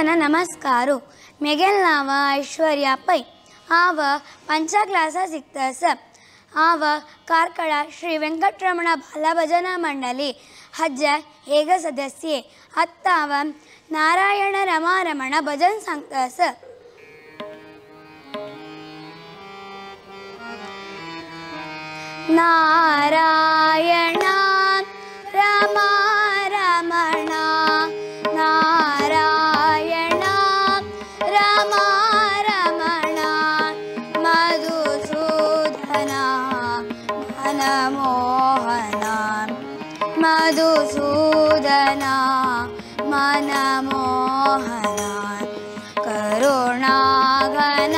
सर्वांना नमस्कारू. मेगेल नाव ऐश्वर्या पै. आव 5 क्लासा शिकतास. आव ಕಾರ್ಕಳ ಶ್ರೀ ವೆಂಕಟರಮಣ ಬಾಲಭಜನಾ ಮಂಡಳಿ ಹಜ್ಜ ಏಗ ಸದಸ್ಯೆ. ಅತ್ತಾವ ನಾರಾಯಣ ರಮಾರಮಣ ಭಜನ್ ಸಂಗ್ತಾಸ. ನಾರಾಯಣ ರಮಾರಮಣ ನಾರಾಯಣ ರಮಾರಮಣ ಮಧುಸೂದನ ಮನಮೋಹನ ಮಧುಸೂದನ ಮನಮೋಹನ ಕರುಣಾಘನ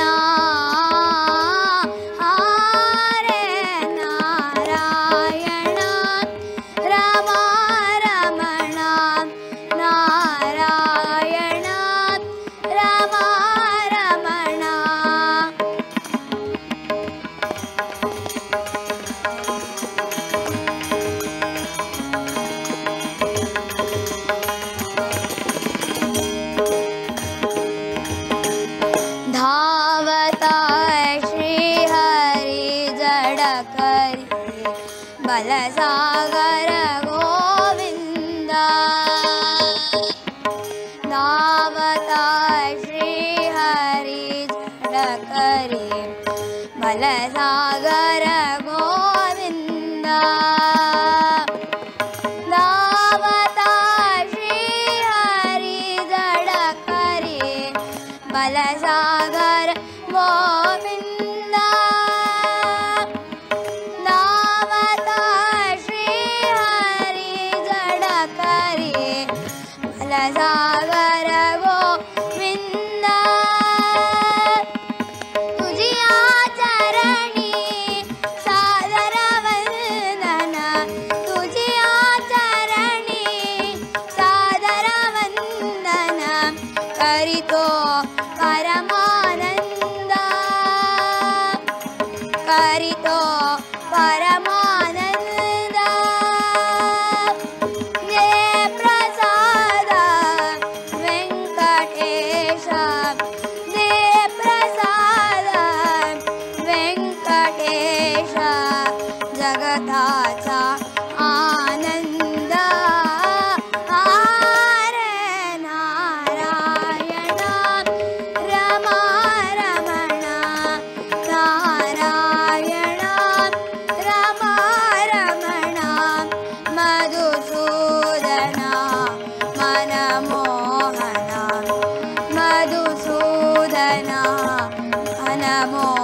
बलसागर गोविंद धावता श्री हरि जडकरी बलसागर गोविंद धावता श्री हरि जडकरी बलसागर गोविंद सागर गोविंद तुझिया चरणी सादर वंदन तुझिया चरणी सादर वंदन करितो परमानंद करितो परमानंद जगताचा आनंद हरे नारायण रमारमण नारायण रमारमण मधुसूदन मनमोहन मधुसूदन मनमोहन